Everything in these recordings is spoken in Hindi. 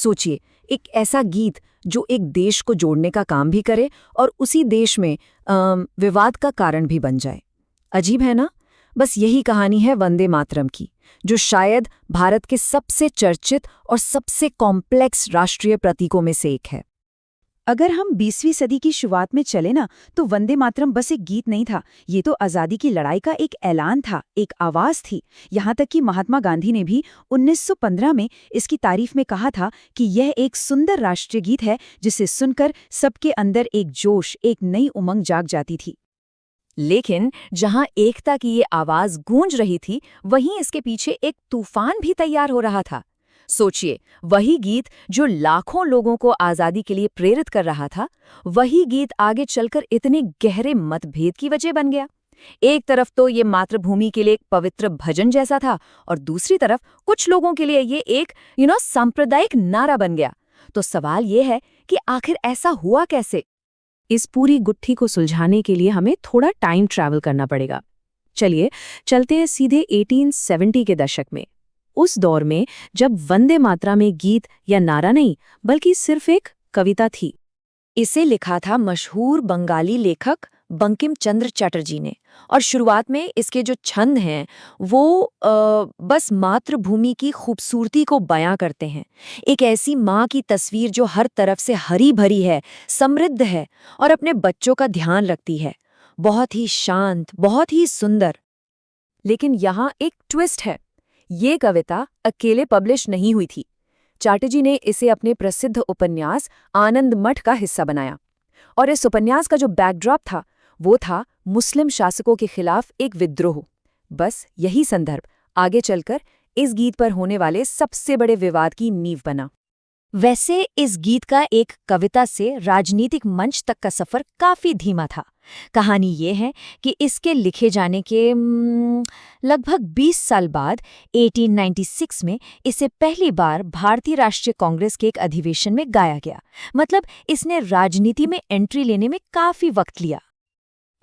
सोचिए, एक ऐसा गीत जो एक देश को जोड़ने का काम भी करे और उसी देश में विवाद का कारण भी बन जाए। अजीब है ना? बस यही कहानी है वंदे मातरम की, जो शायद भारत के सबसे चर्चित और सबसे कॉम्प्लेक्स राष्ट्रीय प्रतीकों में से एक है। अगर हम 20वीं सदी की शुरुआत में चले ना, तो वंदे मातरम बस एक गीत नहीं था, ये तो आज़ादी की लड़ाई का एक ऐलान था, एक आवाज़ थी। यहाँ तक कि महात्मा गांधी ने भी 1915 में इसकी तारीफ में कहा था कि यह एक सुंदर राष्ट्रीय गीत है जिसे सुनकर सबके अंदर एक जोश, एक नई उमंग जाग जाती थी। लेकिन जहां एकता की ये आवाज गूंज रही थी, वहीं इसके पीछे एक तूफान भी तैयार हो रहा था। सोचिए, वही गीत जो लाखों लोगों को आजादी के लिए प्रेरित कर रहा था, वही गीत आगे चलकर इतने गहरे मतभेद की वजह बन गया। एक तरफ तो ये मातृभूमि के लिए एक पवित्र भजन जैसा था, और दूसरी तरफ कुछ लोगों के लिए ये एक सांप्रदायिक नारा बन गया। तो सवाल ये है कि आखिर ऐसा हुआ कैसे? इस पूरी गुत्थी को सुलझाने के लिए हमें थोड़ा टाइम ट्रैवल करना पड़ेगा। चलिए चलते हैं सीधे 1870 के दशक में, उस दौर में जब वंदे मातरम में गीत या नारा नहीं बल्कि सिर्फ एक कविता थी। इसे लिखा था मशहूर बंगाली लेखक बंकिम चंद्र चटर्जी ने, और शुरुआत में इसके जो छंद हैं वो बस मातृभूमि की खूबसूरती को बयां करते हैं। एक ऐसी माँ की तस्वीर जो हर तरफ से हरी भरी है, समृद्ध है और अपने बच्चों का ध्यान रखती है। बहुत ही शांत, बहुत ही सुंदर। लेकिन यहाँ एक ट्विस्ट है। ये कविता अकेले पब्लिश नहीं हुई थी। चटर्जी ने इसे अपने प्रसिद्ध उपन्यास आनंद मठ का हिस्सा बनाया, और इस उपन्यास का जो बैकड्रॉप था वो था मुस्लिम शासकों के खिलाफ एक विद्रोह। बस यही संदर्भ आगे चलकर इस गीत पर होने वाले सबसे बड़े विवाद की नींव बना। वैसे इस गीत का एक कविता से राजनीतिक मंच तक का सफर काफी धीमा था। कहानी ये है कि इसके लिखे जाने के लगभग 20 साल बाद 1896 में इसे पहली बार भारतीय राष्ट्रीय कांग्रेस के एक अधिवेशन में गाया गया। मतलब इसने राजनीति में एंट्री लेने में काफी वक्त लिया।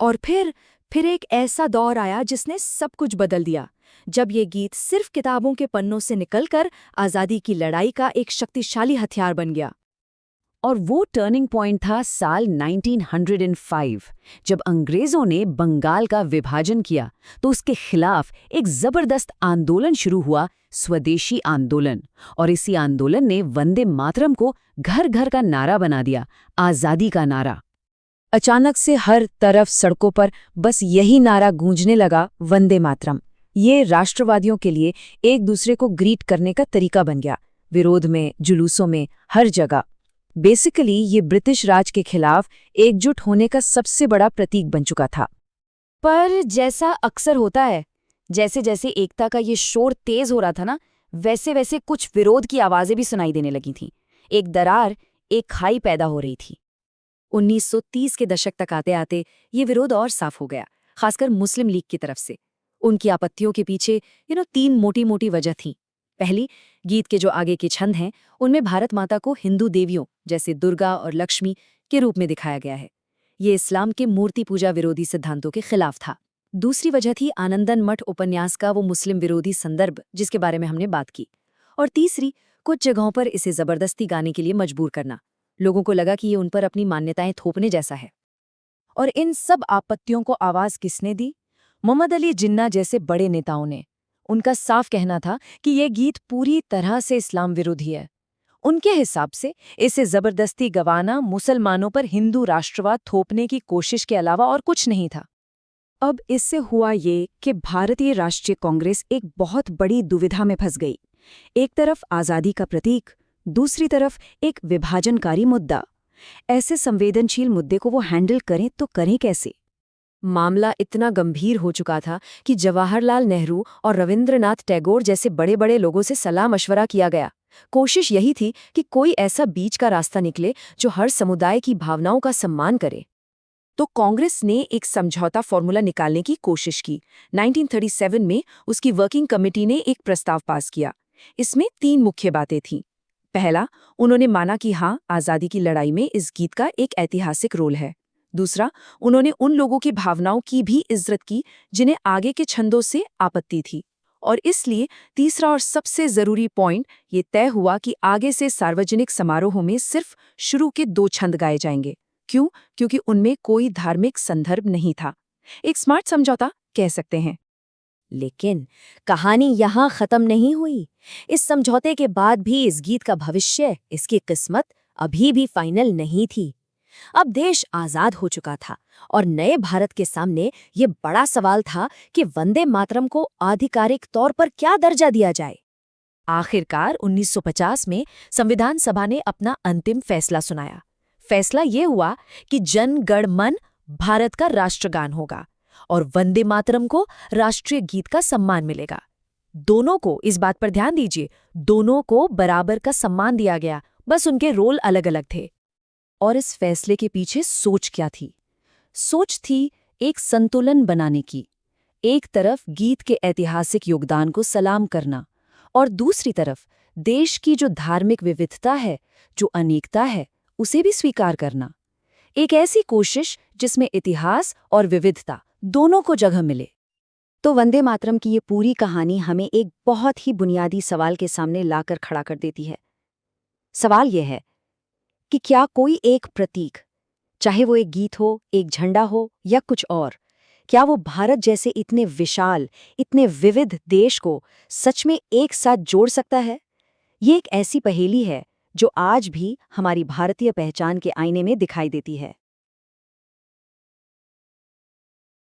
और फिर एक ऐसा दौर आया जिसने सब कुछ बदल दिया, जब ये गीत सिर्फ किताबों के पन्नों से निकलकर आज़ादी की लड़ाई का एक शक्तिशाली हथियार बन गया। और वो टर्निंग पॉइंट था साल 1905, जब अंग्रेजों ने बंगाल का विभाजन किया तो उसके खिलाफ एक जबरदस्त आंदोलन शुरू हुआ, स्वदेशी आंदोलन। और इसी आंदोलन ने वंदे मातरम को घर घर का नारा बना दिया, आज़ादी का नारा। अचानक से हर तरफ सड़कों पर बस यही नारा गूंजने लगा, वंदे मातरम। ये राष्ट्रवादियों के लिए एक दूसरे को ग्रीट करने का तरीका बन गया, विरोध में, जुलूसों में, हर जगह। बेसिकली ये ब्रिटिश राज के खिलाफ एकजुट होने का सबसे बड़ा प्रतीक बन चुका था। पर जैसा अक्सर होता है, जैसे जैसे एकता का ये शोर तेज हो रहा था ना, वैसे वैसे कुछ विरोध की आवाजें भी सुनाई देने लगी थीं। एक दरार, एक खाई पैदा हो रही थी। 1930 के दशक तक आते आते ये विरोध और साफ हो गया, खासकर मुस्लिम लीग की तरफ से। उनकी आपत्तियों के पीछे 3 मोटी मोटी वजह थीं। पहली, गीत के जो आगे के छंद हैं उनमें भारत माता को हिंदू देवियों जैसे दुर्गा और लक्ष्मी के रूप में दिखाया गया है। ये इस्लाम के मूर्ति पूजा विरोधी सिद्धांतों के खिलाफ था। दूसरी वजह थी आनंदन मठ उपन्यास का वो मुस्लिम विरोधी संदर्भ जिसके बारे में हमने बात की। और तीसरी, कुछ जगहों पर इसे जबरदस्ती गाने के लिए मजबूर करना। लोगों को लगा कि ये उन पर अपनी मान्यताएं थोपने जैसा है। और इन सब आपत्तियों को आवाज किसने दी? मोहम्मद अली जिन्ना जैसे बड़े नेताओं ने। उनका साफ कहना था कि ये गीत पूरी तरह से इस्लाम विरोधी है। उनके हिसाब से इसे जबरदस्ती गवाना मुसलमानों पर हिंदू राष्ट्रवाद थोपने की कोशिश के अलावा और कुछ नहीं था। अब इससे हुआ ये कि भारतीय राष्ट्रीय कांग्रेस एक बहुत बड़ी दुविधा में फंस गई। एक तरफ आज़ादी का प्रतीक, दूसरी तरफ एक विभाजनकारी मुद्दा। ऐसे संवेदनशील मुद्दे को वो हैंडल करें तो करें कैसे? मामला इतना गंभीर हो चुका था कि जवाहरलाल नेहरू और रविंद्रनाथ टैगोर जैसे बड़े बड़े लोगों से सलाह मशवरा किया गया। कोशिश यही थी कि कोई ऐसा बीच का रास्ता निकले जो हर समुदाय की भावनाओं का सम्मान करे। तो कांग्रेस ने एक समझौता फॉर्मूला निकालने की कोशिश की। 1937 में उसकी वर्किंग कमेटी ने एक प्रस्ताव पास किया। इसमें 3 मुख्य बातें थीं। पहला, उन्होंने माना कि हाँ, आज़ादी की लड़ाई में इस गीत का एक ऐतिहासिक रोल है। दूसरा, उन्होंने उन लोगों की भावनाओं की भी इज्जत की जिन्हें आगे के छंदों से आपत्ति थी। और इसलिए तीसरा और सबसे ज़रूरी पॉइंट ये तय हुआ कि आगे से सार्वजनिक समारोहों में सिर्फ शुरू के 2 छंद गाए जाएंगे। क्यों? क्योंकि उनमें कोई धार्मिक संदर्भ नहीं था। एक स्मार्ट समझौता कह सकते हैं। लेकिन कहानी यहाँ खत्म नहीं हुई। इस समझौते के बाद भी इस गीत का भविष्य, इसकी किस्मत अभी भी फाइनल नहीं थी। अब देश आजाद हो चुका था और नए भारत के सामने ये बड़ा सवाल था कि वंदे मातरम को आधिकारिक तौर पर क्या दर्जा दिया जाए। आखिरकार 1950 में संविधान सभा ने अपना अंतिम फैसला सुनाया। फैसला ये हुआ कि जन गण मन भारत का राष्ट्रगान होगा और वंदे मातरम को राष्ट्रीय गीत का सम्मान मिलेगा। दोनों को, इस बात पर ध्यान दीजिए, दोनों को बराबर का सम्मान दिया गया, बस उनके रोल अलग अलग थे। और इस फैसले के पीछे सोच क्या थी? सोच थी एक संतुलन बनाने की। एक तरफ गीत के ऐतिहासिक योगदान को सलाम करना और दूसरी तरफ देश की जो धार्मिक विविधता है, जो अनेकता है, उसे भी स्वीकार करना। एक ऐसी कोशिश जिसमें इतिहास और विविधता दोनों को जगह मिले। तो वंदे मातरम की ये पूरी कहानी हमें एक बहुत ही बुनियादी सवाल के सामने लाकर खड़ा कर देती है। सवाल यह है कि क्या कोई एक प्रतीक, चाहे वो एक गीत हो, एक झंडा हो या कुछ और, क्या वो भारत जैसे इतने विशाल, इतने विविध देश को सच में एक साथ जोड़ सकता है? ये एक ऐसी पहेली है जो आज भी हमारी भारतीय पहचान के आईने में दिखाई देती है।